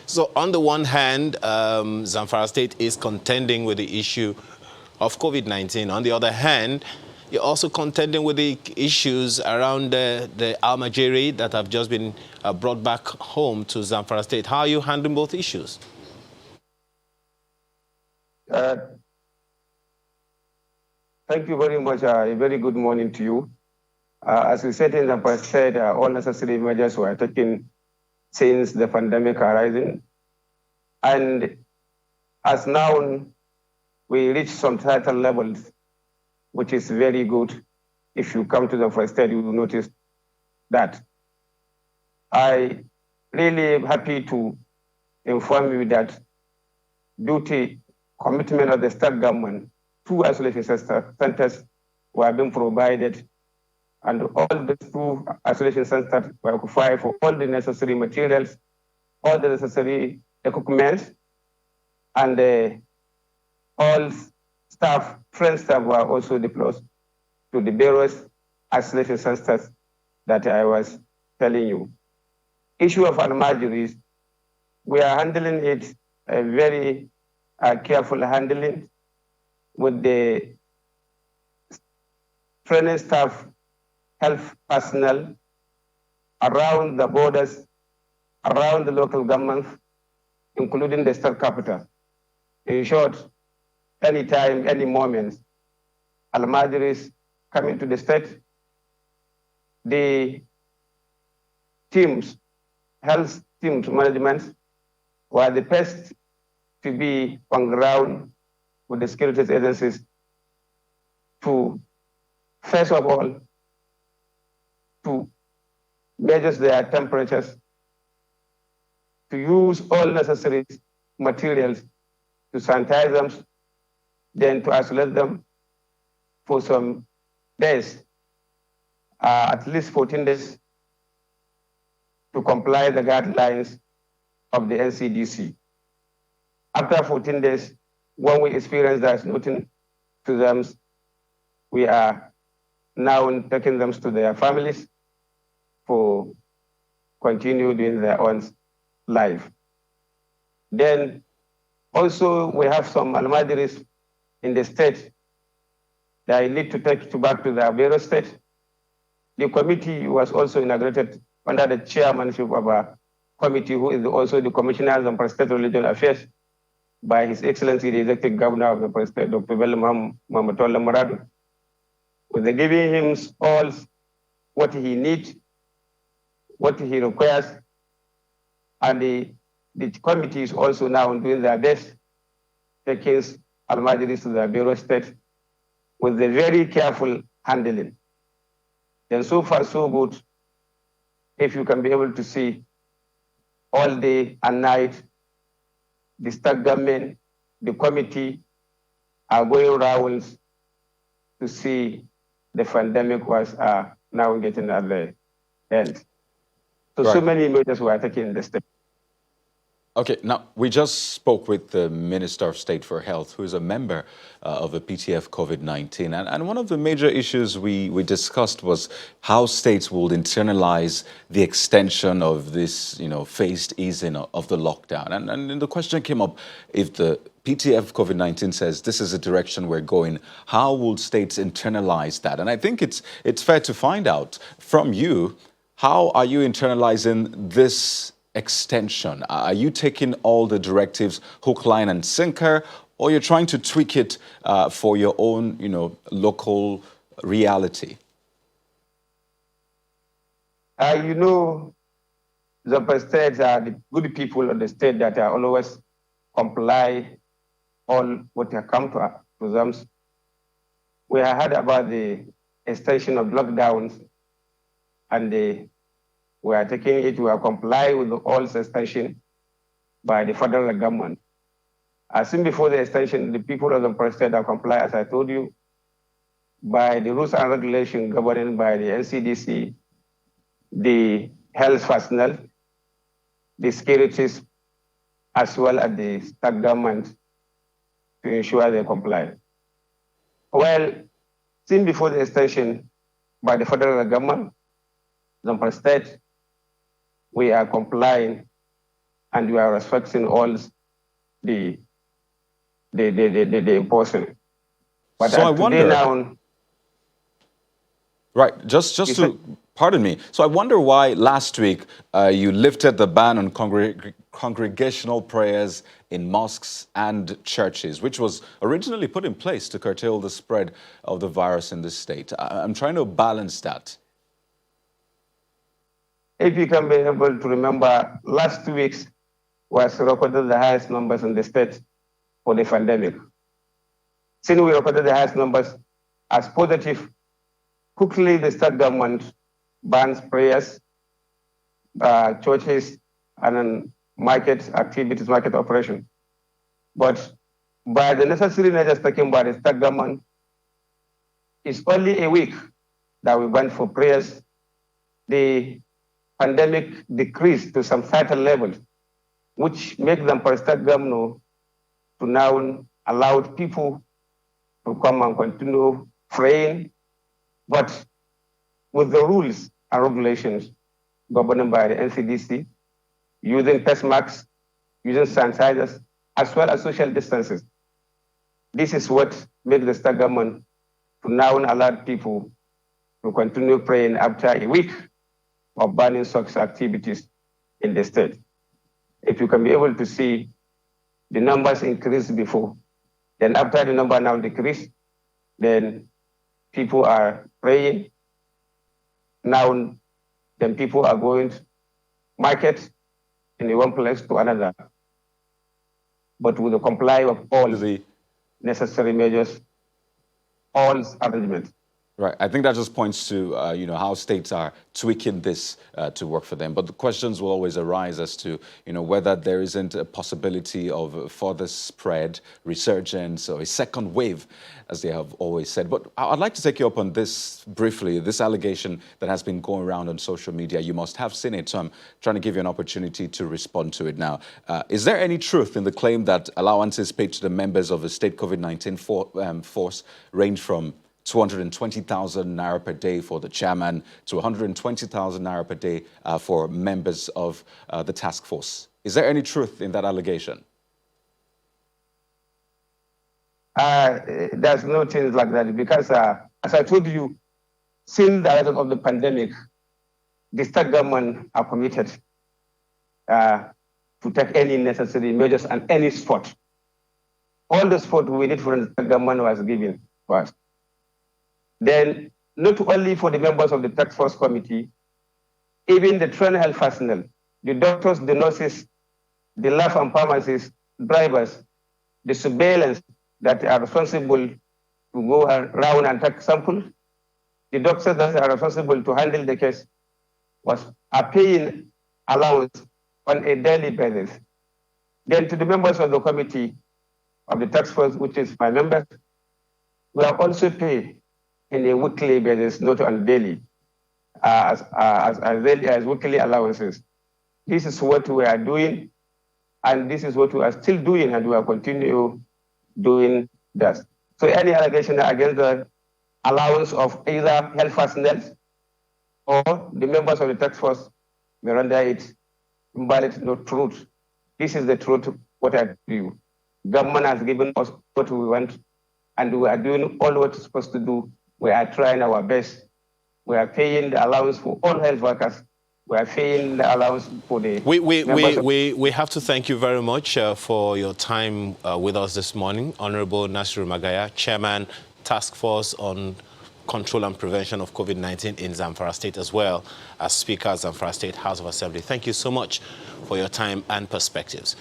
So on the one hand, Zamfara State is contending with the issue of COVID-19. On the other hand, you're also contending with the issues around the Almajiri that have just been brought back home to Zamfara State. How are you handling both issues? Thank you very much. A very good morning to you. As we said in the past, all necessary measures were taken since the pandemic arising. And as now we reach some title levels, which is very good. If you come to the first state, you will notice that. I really am happy to inform you that due to commitment of the state government, 2 isolation centers were being provided, and all the 2 isolation centers were occupied for all the necessary materials, all the necessary equipment, and all staff, trained staff were also deployed to the various isolation centers that I was telling you. Issue of Almajiris, we are handling it a very careful handling with the training staff, health personnel around the borders, around the local government, including the state capital. In short, anytime, any moment, Almajiris come into the state, the teams, health teams management were the best to be on ground with the security agencies to, first of all, to measure their temperatures, to use all necessary materials to sanitize them, then to isolate them for some days, at least 14 days, to comply the guidelines of the NCDC. After 14 days, when we experience there's nothing to them, we are now taking them to their families for continue doing their own life. Then also we have some Almajiris in the state that need to take back to their various state. The committee was also inaugurated under the chairmanship of a committee who is also the Commissioner on State Religion Affairs by His Excellency the Executive Governor of the State, Dr. Bello Mamatola Muradu, with giving him all what he needs, what he requires, and the committee is also now doing their best, taking Almajiris to their bureau state with a very careful handling. And so far, so good, if you can be able to see all day and night, the state government, the committee are going rounds to see the pandemic was now getting at the end. So, right. So many measures were taken in the state. Okay, now we just spoke with the Minister of State for Health, who is a member of the PTF COVID-19. And one of the major issues we discussed was how states would internalize the extension of this, phased easing of the lockdown. And the question came up, if the PTF COVID-19 says this is the direction we're going, how will states internalize that? And I think it's fair to find out from you, how are you internalizing this extension? Are you taking all the directives hook, line, and sinker, or you're trying to tweak it for your own, local reality? The states are the good people of the state that are always comply all what have come to them. We have heard about the extension of lockdowns, and we are taking it, we are comply with all extension by the federal government. As soon before the extension, the people of the state are comply, as I told you, by the rules and regulations governed by the NCDC, the health personnel, the securities, as well as the state government to ensure they comply. Well, since before the extension by the federal government, the state, we are complying and we are respecting all the enforcement. But so I wonder now, right, just to, pardon me. So I wonder why last week you lifted the ban on congregational prayers in mosques and churches, which was originally put in place to curtail the spread of the virus in the state. I'm trying to balance that. If you can be able to remember, last week was recorded the highest numbers in the state for the pandemic. Since we recorded the highest numbers as positive, quickly the state government bans prayers, churches, and then market activities, market operation. But by the necessary measures taken by the state government, it's only a week that we went for prayers. The pandemic decreased to some certain level, which makes them for state government to now allow people to come and continue praying, but with the rules and regulations governed by the NCDC, using face masks, using sanitizers, as well as social distances. This is what made the state government to now allow people to continue praying after a week of banning such activities in the state. If you can be able to see the numbers increased before, then after the number now decreased, then people are praying. Now, then people are going to market in one place to another, but with the comply of all the necessary measures, all arrangements. Right. I think that just points to, how states are tweaking this to work for them. But the questions will always arise as to, whether there isn't a possibility of further spread, resurgence, or a second wave, as they have always said. But I'd like to take you up on this briefly, this allegation that has been going around on social media. You must have seen it, so I'm trying to give you an opportunity to respond to it now. Is there any truth in the claim that allowances paid to the members of the state COVID-19 force range from 220,000 naira per day for the chairman to 120,000 naira per day for members of the task force? Is there any truth in that allegation? There's no things like that because, as I told you, since the outbreak of the pandemic, the state government are committed to take any necessary measures and any support. All the support we need from the state government was given to us. Then, not only for the members of the task force committee, even the trained health personnel, the doctors, the nurses, the lab and pharmacists, drivers, the surveillance that are responsible to go around and take samples, the doctors that are responsible to handle the case are paying allowance on a daily basis. Then to the members of the committee of the task force, which is my members, we are also paid in a weekly basis, not on daily, as weekly allowances. This is what we are doing, and this is what we are still doing, and we are continue doing that. So any allegation against the allowance of either health personnel or the members of the task force may render it invalid, not truth. This is the truth, what I do. Government has given us what we want, and we are doing all what we're supposed to do. We are trying our best. We are paying the allowance for all health workers. We are paying the allowance for the We have to thank you very much for your time with us this morning. Honorable Nasiru Magaya, Chairman, Task Force on Control and Prevention of COVID-19 in Zamfara State, as well as Speaker of Zamfara State House of Assembly. Thank you so much for your time and perspectives.